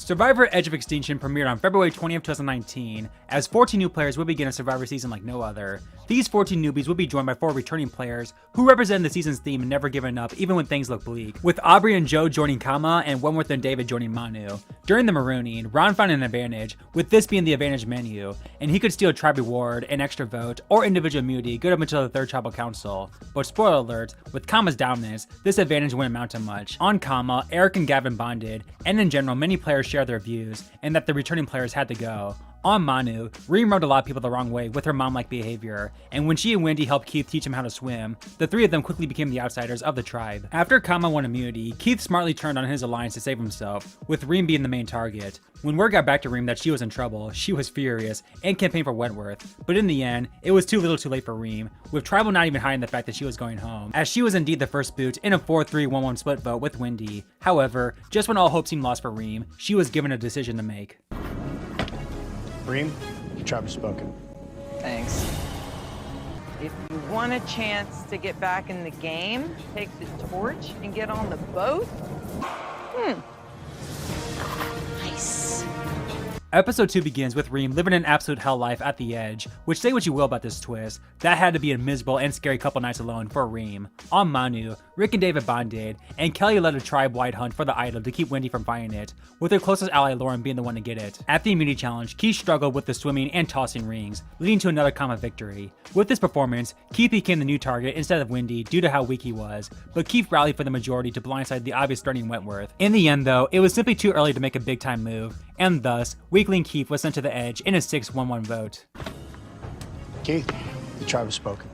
Survivor Edge of Extinction premiered on February 20th, 2019, as 14 new players will begin a Survivor season like no other. These 14 newbies will be joined by 4 returning players who represent the season's theme and never giving up even when things look bleak, with Aubrey and Joe joining Kama and Wentworth and David joining Manu. During the marooning, Ron found an advantage, with this being the advantage menu, and he could steal a tribe reward, an extra vote, or individual immunity good up until the 3rd tribal council. But spoiler alert, with Kama's dominance, this advantage wouldn't amount to much. On Kama, Eric and Gavin bonded, and in general many players shared their views, and that the returning players had to go. On Manu, Reem rubbed a lot of people the wrong way with her mom-like behavior, and when she and Wendy helped Keith teach him how to swim, the 3 of them quickly became the outsiders of the tribe. After Kama won immunity, Keith smartly turned on his alliance to save himself, with Reem being the main target. When word got back to Reem that she was in trouble, she was furious and campaigned for Wentworth, but in the end, it was too little too late for Reem, with Tribal not even hiding the fact that she was going home, as she was indeed the first boot in a 4-3-1-1 split vote with Wendy. However, just when all hope seemed lost for Reem, she was given a decision to make. Reem, the tribe has spoken. Thanks. If you want a chance to get back in the game, take the torch and get on the boat. Nice. Episode 2 begins with Reem living an absolute hell life at the edge, which say what you will about this twist, that had to be a miserable and scary couple nights alone for Reem. On Manu, Rick and David bonded, and Kelley led a tribe-wide hunt for the idol to keep Wendy from finding it, with her closest ally Lauren being the one to get it. At the immunity challenge, Keith struggled with the swimming and tossing rings, leading to another Kama victory. With this performance, Keith became the new target instead of Wendy due to how weak he was, but Keith rallied for the majority to blindside the obvious threatening Wentworth. In the end though, it was simply too early to make a big time move, and thus, weakling Keith was sent to the edge in a 6-1-1 vote. Keith, the tribe has spoken.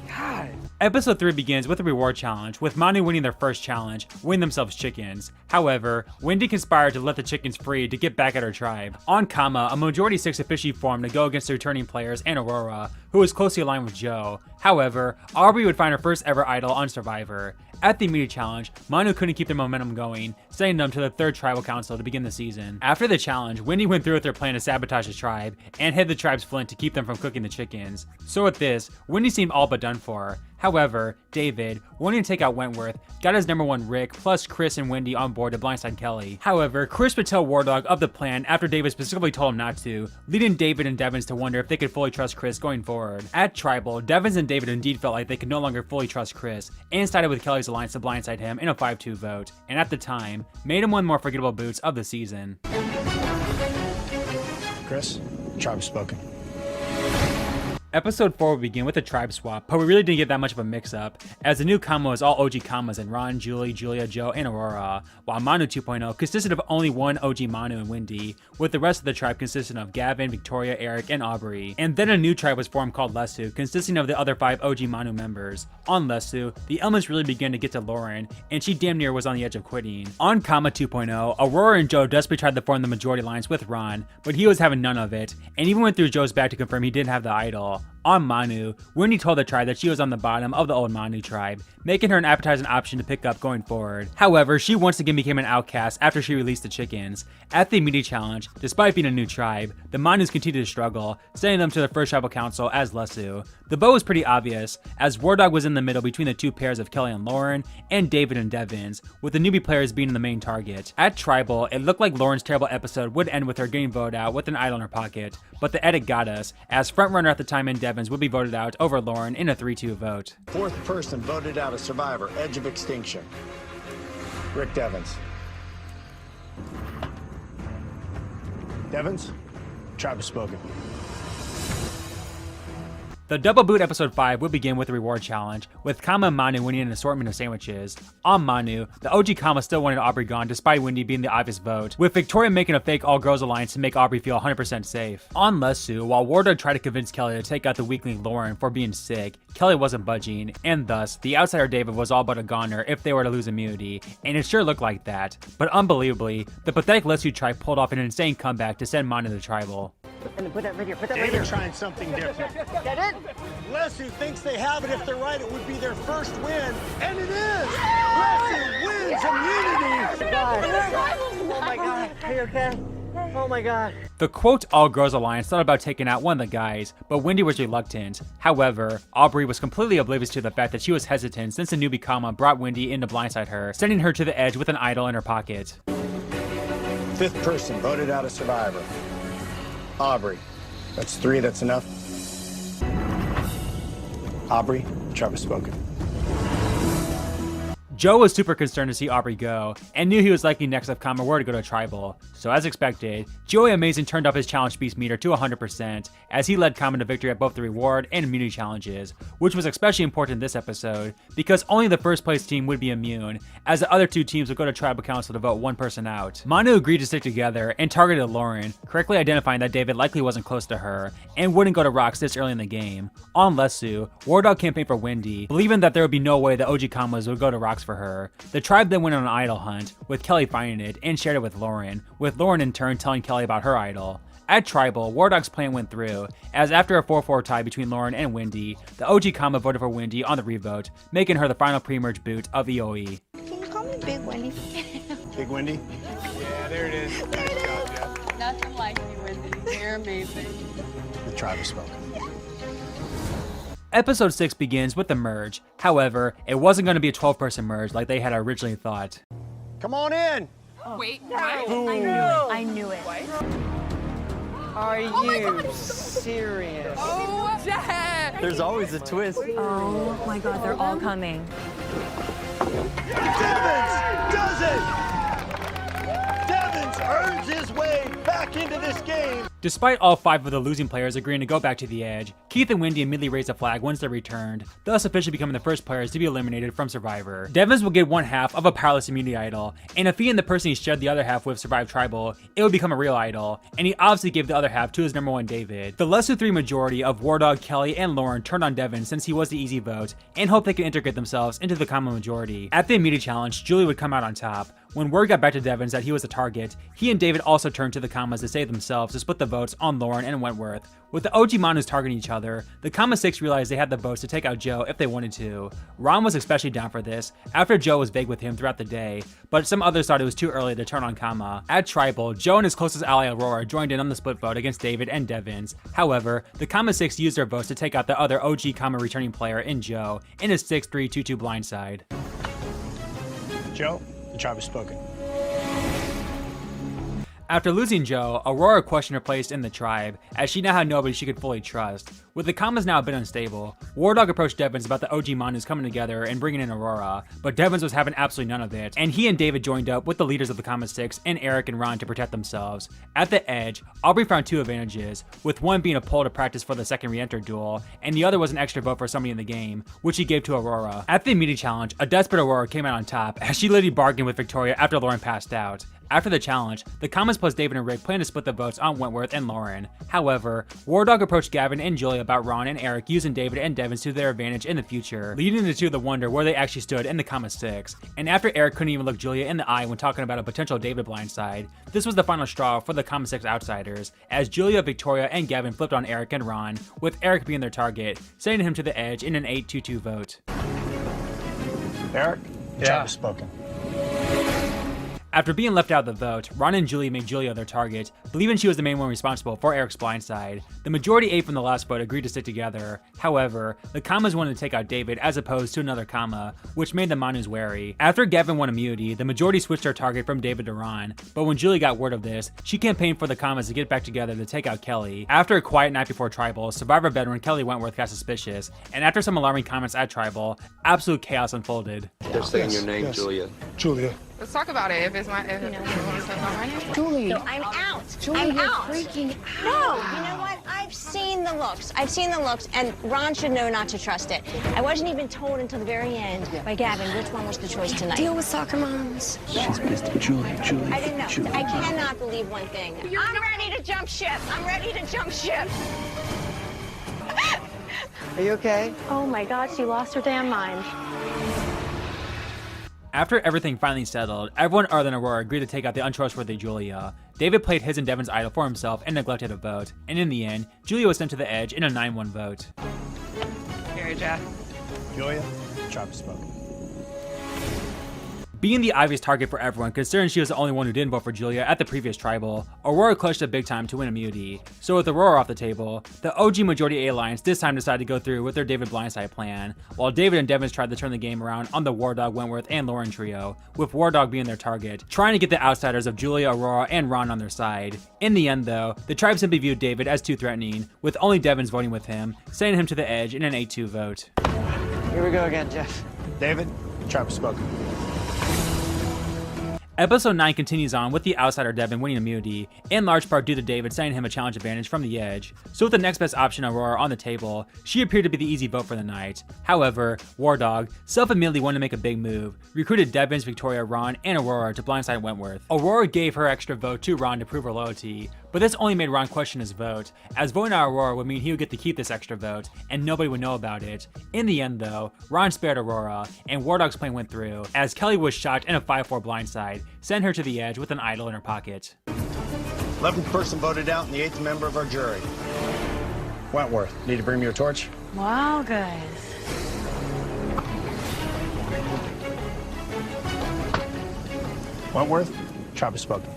God. Episode 3 begins with a reward challenge, with Manu winning their first challenge, winning themselves chickens. However, Wendy conspired to let the chickens free to get back at her tribe. On Kama, a majority 6 officially formed to go against the returning players and Aurora, who was closely aligned with Joe. However, Aubrey would find her first ever idol on Survivor. At the immediate challenge, Manu couldn't keep their momentum going, sending them to the 3rd tribal council to begin the season. After the challenge, Wendy went through with their plan to sabotage the tribe, and hid the tribe's flint to keep them from cooking the chickens. So with this, Wendy seemed all but done for. However, David, wanting to take out Wentworth, got his number 1 Rick plus Chris and Wendy on board to blindside Kelley. However, Chris would tell Wardog of the plan after David specifically told him not to, leading David and Devins to wonder if they could fully trust Chris going forward. At Tribal, Devins and David indeed felt like they could no longer fully trust Chris, and sided with Kelley's alliance to blindside him in a 5-2 vote, and at the time, made him one of the more forgettable boots of the season. Chris, the tribe has spoken. Episode 4 will begin with a tribe swap, but we really didn't get that much of a mix-up, as the new Kama was all OG Kamas in Ron, Julie, Julia, Joe, and Aurora, while Manu 2.0 consisted of only one OG Manu and Wendy, with the rest of the tribe consisting of Gavin, Victoria, Eric, and Aubrey. And then a new tribe was formed called Lesu, consisting of the other 5 OG Manu members. On Lesu, the elements really began to get to Lauren, and she damn near was on the edge of quitting. On Kama 2.0, Aurora and Joe desperately tried to form the majority alliance with Ron, but he was having none of it, and even went through Joe's back to confirm he didn't have the idol. On Manu, Wendy told the tribe that she was on the bottom of the old Manu tribe, making her an appetizing option to pick up going forward. However, she once again became an outcast after she released the chickens. At the immediate challenge, despite being a new tribe, the Manus continued to struggle, sending them to the 1st tribal council as Lesu. The vote was pretty obvious, as Wardog was in the middle between the 2 pairs of Kelley and Lauren, and David and Devins, with the newbie players being the main target. At Tribal, it looked like Lauren's terrible episode would end with her getting voted out with an idol in her pocket, but the edit got us, as frontrunner at the time in Devins would be voted out over Lauren in a 3-2 vote. 4th person voted out of Survivor, Edge of Extinction. Rick Devins. Devins, tribe has spoken. The Double Boot Episode 5 will begin with a reward challenge, with Kama and Manu winning an assortment of sandwiches. On Manu, the OG Kama still wanted Aubrey gone despite Wendy being the obvious vote, with Victoria making a fake all-girls alliance to make Aubrey feel 100% safe. On Lesu, while Wardog tried to convince Kelley to take out the weakling Lauren for being sick, Kelley wasn't budging, and thus, the outsider David was all but a goner if they were to lose immunity, and it sure looked like that. But unbelievably, the pathetic Lesu tribe pulled off an insane comeback to send Manu to Tribal. Put that right here. Put that right David here. trying something different. That it? Lesu thinks they have it. If they're right, it would be their first win. And it is! Lesu wins immunity! Oh my God. Are you okay? Oh my God. The quote all girls alliance thought about taking out one of the guys, but Wendy was reluctant. However, Aubrey was completely oblivious to the fact that she was hesitant since the newbie Kama brought Wendy in to blindside her, sending her to the edge with an idol in her pocket. Fifth person voted out a survivor. Aubrey. That's 3, that's enough. Aubrey, the tribe has spoken. Joe was super concerned to see Aubrey go, and knew he was likely next if Kama were to go to Tribal. So as expected, Joey Amazing turned up his challenge beast meter to 100%, as he led Kama to victory at both the reward and immunity challenges, which was especially important in this episode, because only the first place team would be immune, as the other 2 teams would go to Tribal Council to vote one person out. Manu agreed to stick together and targeted Lauren, correctly identifying that David likely wasn't close to her, and wouldn't go to Rocks this early in the game. On Lesu, Wardog campaigned for Wendy, believing that there would be no way the OG Kamas would go to Rocks for her. The tribe then went on an idol hunt, with Kelley finding it and shared it with Lauren in turn telling Kelley about her idol. At Tribal, Wardog's plan went through, as after a 4-4 tie between Lauren and Wendy, the OG Kama voted for Wendy on the revote, making her the final pre-merge boot of EOE. Can you call me Big Wendy? Big Wendy? Yeah, there it is. Nothing like you, Wendy. You're amazing. The tribe has spoken. Episode 6 begins with the merge. However, it wasn't going to be a 12-person merge like they had originally thought. Come on in. Wait, I knew it. Are you serious? Oh, Dad! There's always a twist. Oh my God, they're all coming. Devins does it! Devins earns his way back into this game. Despite all 5 of the losing players agreeing to go back to the edge, Keith and Wendy immediately raised a flag once they returned, thus officially becoming the first players to be eliminated from Survivor. Devins will get one half of a powerless immunity idol, and if he and the person he shared the other half with survived Tribal, it would become a real idol, and he obviously gave the other half to his number 1 David. The lesser 3 majority of Wardog, Kelley, and Lauren turned on Devins since he was the easy vote, and hoped they could integrate themselves into the common majority. At the immunity challenge, Julie would come out on top. When word got back to Devins that he was the target, he and David also turned to the Kamas to save themselves to split the votes on Lauren and Wentworth. With the OG Manus targeting each other, the Kama 6 realized they had the votes to take out Joe if they wanted to. Ron was especially down for this, after Joe was vague with him throughout the day, but some others thought it was too early to turn on Kama. At Tribal, Joe and his closest ally Aurora joined in on the split vote against David and Devins. However, the Kama 6 used their votes to take out the other OG Kama returning player in Joe, in a 6-3-2-2 blindside. Joe, the tribe has spoken. After losing Joe, Aurora questioned her place in the tribe, as she now had nobody she could fully trust. With the Kamas now a bit unstable, Wardog approached Devins about the OG Manus coming together and bringing in Aurora, but Devins was having absolutely none of it, and he and David joined up with the leaders of the Kama 6 and Eric and Ron to protect themselves. At the edge, Aubrey found 2 advantages, with one being a poll to practice for the second re-enter duel, and the other was an extra vote for somebody in the game, which he gave to Aurora. At the immediate challenge, a desperate Aurora came out on top, as she literally bargained with Victoria after Lauren passed out. After the challenge, the Kamas plus David and Rick planned to split the votes on Wentworth and Lauren. However, Wardog approached Gavin and Julia about Ron and Eric using David and Devins to their advantage in the future, leading the two to wonder where they actually stood in the Kama 6. And after Eric couldn't even look Julia in the eye when talking about a potential David blindside, this was the final straw for the Kama 6 outsiders, as Julia, Victoria, and Gavin flipped on Eric and Ron, with Eric being their target, sending him to the edge in an 8-2-2 vote. Eric, the tribe has spoken. After being left out of the vote, Ron and Julie made Julia their target, believing she was the main one responsible for Eric's blindside. The majority 8 from the last vote agreed to stick together. However, the Kamas wanted to take out David as opposed to another Kama, which made the Manus wary. After Gavin won immunity, the majority switched their target from David to Ron, but when Julie got word of this, she campaigned for the Kamas to get back together to take out Kelley. After a quiet night before Tribal, Survivor veteran Kelley Wentworth got suspicious, and after some alarming comments at Tribal, absolute chaos unfolded. They're saying your name, Julia. Julia. Let's talk about it. If it's my, if you want to talk about my name. Julie, I'm out. I'm out. Freaking no, you know what? I've seen the looks. And Ron should know not to trust it. I wasn't even told until the very end by Gavin which one was the choice tonight. deal with soccer moms. She's pissed at Julie. I didn't know. I cannot believe one thing. I'm ready to jump ship. Are you okay? Oh my God, she lost her damn mind. After everything finally settled, everyone other than Aurora agreed to take out the untrustworthy Julia. David played his and Devin's idol for himself and neglected a vote, and in the end, Julia was sent to the edge in a 9-1 vote. Here, Jeff. Julia, the tribe has spoken. Being the obvious target for everyone, considering she was the only one who didn't vote for Julia at the previous tribal, Aurora clutched it big time to win immunity. So with Aurora off the table, the OG Majority A Alliance this time decided to go through with their David blindside plan, while David and Devins tried to turn the game around on the Wardog, Wentworth, and Lauren trio, with Wardog being their target, trying to get the outsiders of Julia, Aurora, and Ron on their side. In the end though, the tribe simply viewed David as too threatening, with only Devins voting with him, sending him to the edge in an 8-2 vote. Here we go again, Jeff. David, tribe has spoken. Episode 9 continues on with the outsider Devin winning immunity, in large part due to David sending him a challenge advantage from the edge. So with the next best option Aurora on the table, she appeared to be the easy vote for the night. However, Wardog self-admittedly wanted to make a big move, recruited Devins, Victoria, Ron, and Aurora to blindside Wentworth. Aurora gave her extra vote to Ron to prove her loyalty, but this only made Ron question his vote, as voting out Aurora would mean he would get to keep this extra vote, and nobody would know about it. In the end though, Ron spared Aurora, and Wardog's plan went through, as Kelley was shocked in a 5-4 blindside, sent her to the edge with an idol in her pocket. 11th person voted out and the 8th member of our jury. Wentworth, need to bring me your torch? Wow, guys. Wentworth, tribe has spoken.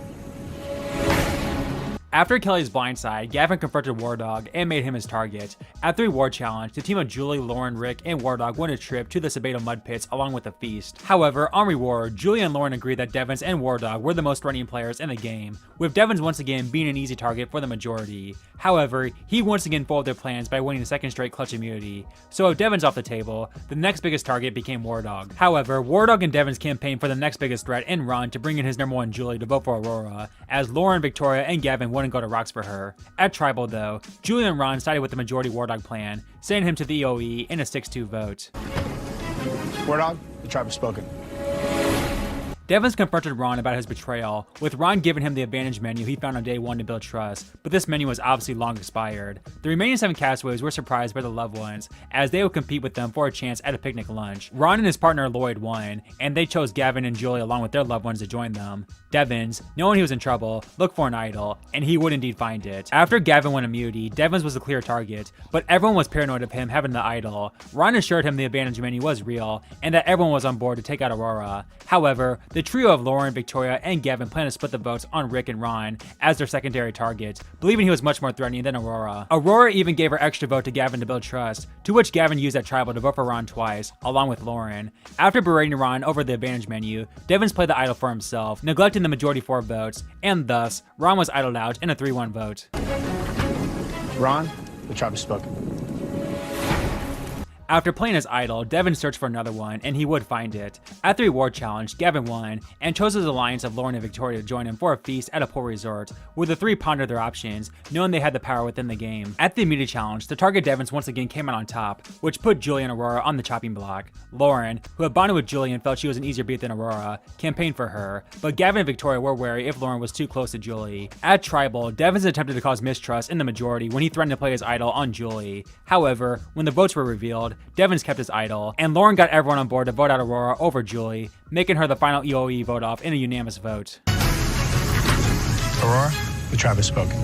After Kelley's blindside, Gavin confronted Wardog and made him his target. At the reward challenge, the team of Julie, Lauren, Rick, and Wardog won a trip to the Sabotage mud pits along with a feast. However, on reward, Julie and Lauren agreed that Devins and Wardog were the most running players in the game, with Devins once again being an easy target for the majority. However, he once again foiled their plans by winning a second straight clutch immunity. So with Devins off the table, the next biggest target became Wardog. However, Wardog and Devins campaigned for the next biggest threat in Ron to bring in his number 1 Julie to vote for Aurora, as Lauren, Victoria, and Gavin wouldn't go to rocks for her. At tribal though, Julie and Ron sided with the majority Wardog plan, sending him to the EOE in a 6-2 vote. Wardog, the tribe has spoken. Devins confronted Ron about his betrayal, with Ron giving him the advantage menu he found on day 1 to build trust, but this menu was obviously long expired. The remaining 7 castaways were surprised by the loved ones, as they would compete with them for a chance at a picnic lunch. Ron and his partner Lloyd won, and they chose Gavin and Julie along with their loved ones to join them. Devins, knowing he was in trouble, looked for an idol, and he would indeed find it. After Gavin won immunity, Devins was the clear target, but everyone was paranoid of him having the idol. Ron assured him the advantage menu was real, and that everyone was on board to take out Aurora. However, the trio of Lauren, Victoria, and Gavin planned to split the votes on Rick and Ron as their secondary targets, believing he was much more threatening than Aurora. Aurora even gave her extra vote to Gavin to build trust, to which Gavin used that tribal to vote for Ron twice, along with Lauren. After berating Ron over the advantage menu, Devins played the idol for himself, neglecting the majority 4 votes, and thus, Ron was idled out in a 3-1 vote. Ron, the tribe has spoken. After playing his idol, Devin searched for another one, and he would find it. At the reward challenge, Gavin won, and chose his alliance of Lauren and Victoria to join him for a feast at a pool resort, where the 3 pondered their options, knowing they had the power within the game. At the immunity challenge, the target Devins once again came out on top, which put Julie and Aurora on the chopping block. Lauren, who had bonded with Julie and felt she was an easier beat than Aurora, campaigned for her, but Gavin and Victoria were wary if Lauren was too close to Julie. At tribal, Devins attempted to cause mistrust in the majority when he threatened to play his idol on Julie. However, when the votes were revealed, Devins kept his idol, and Lauren got everyone on board to vote out Aurora over Julie, making her the final EOE vote off in a unanimous vote. Aurora, the tribe has spoken.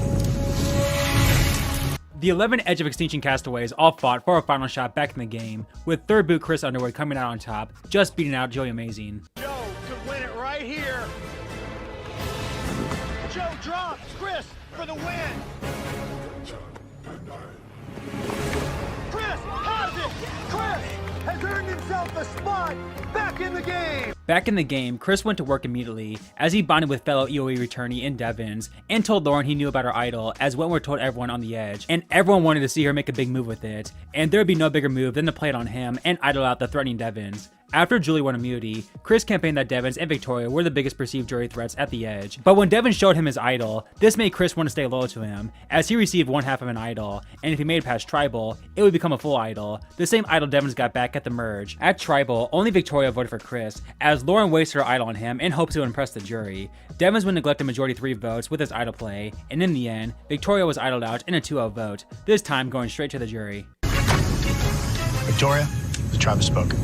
The 11 Edge of Extinction castaways all fought for a final shot back in the game, with third boot Chris Underwood coming out on top, just beating out Joey Amazing. Joe could win it right here. Joe drops. Chris for the win. Chris has it. Chris has earned himself a spot back in the game. Back in the game, Chris went to work immediately, as he bonded with fellow EOE returnee in Devins, and told Lauren he knew about her idol, as Wentworth told everyone on the edge, and everyone wanted to see her make a big move with it, and there would be no bigger move than to play it on him and idol out the threatening Devins. After Julie won immunity, Chris campaigned that Devins and Victoria were the biggest perceived jury threats at the edge. But when Devins showed him his idol, this made Chris want to stay loyal to him, as he received 1/2 of an idol, and if he made it past tribal, it would become a full idol, the same idol Devins got back at the merge. At tribal, only Victoria voted for Chris, as Lauren wasted her idol on him in hopes to impress the jury. Devins would neglect a majority 3 votes with his idol play, and in the end, Victoria was idled out in a 2-0 vote, this time going straight to the jury. Victoria, the tribe has spoken.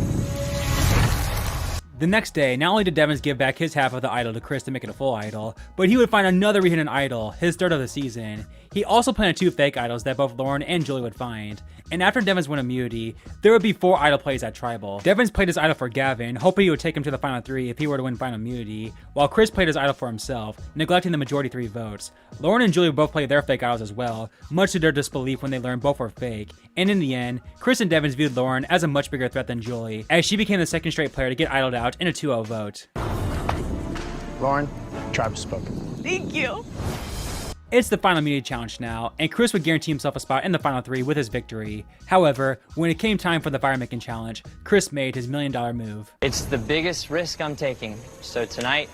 The next day, not only did Devins give back his half of the idol to Chris to make it a full idol, but he would find another rehidden idol, his third of the season. He also planted 2 fake idols that both Lauren and Julie would find. And after Devins won immunity, there would be 4 idol plays at Tribal. Devins played his idol for Gavin, hoping he would take him to the final 3 if he were to win final immunity, while Chris played his idol for himself, neglecting the majority 3 votes. Lauren and Julie both played their fake idols as well, much to their disbelief when they learned both were fake. And in the end, Chris and Devins viewed Lauren as a much bigger threat than Julie, as she became the second straight player to get idled out in a 2-0 vote. Lauren, tribe has spoken. Thank you. It's the final immunity challenge now, and Chris would guarantee himself a spot in the final 3 with his victory. However, when it came time for the fire making challenge, Chris made his $1 million move. It's the biggest risk I'm taking. So tonight,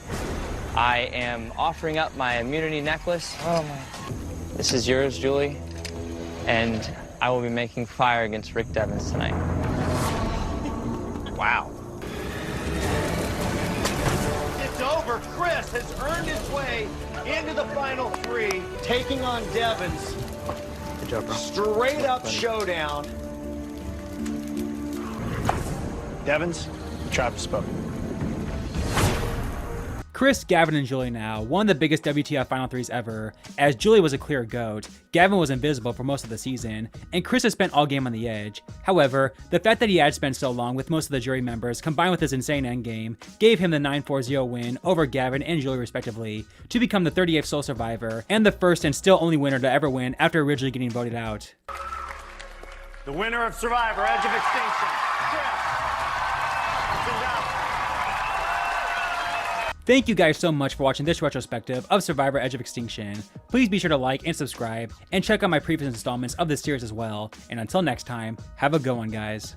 I am offering up my immunity necklace. Oh my. This is yours, Julie. And I will be making fire against Rick Devins tonight. Wow. It's over. Chris has earned his way into the final 3, taking on Devins. Good job, bro. Straight up showdown. Devins, the tribe has spoken. Chris, Gavin, and Julie now, one of the biggest WTF Final 3s ever, as Julie was a clear GOAT, Gavin was invisible for most of the season, and Chris has spent all game on the edge. However, the fact that he had spent so long with most of the jury members, combined with his insane endgame, gave him the 9-4-0 win over Gavin and Julie respectively, to become the 38th sole survivor, and the first and still only winner to ever win after originally getting voted out. The winner of Survivor, Edge of Extinction, Chris. Thank you guys so much for watching this retrospective of Survivor Edge of Extinction. Please be sure to like and subscribe, and check out my previous installments of this series as well. And until next time, have a good one, guys.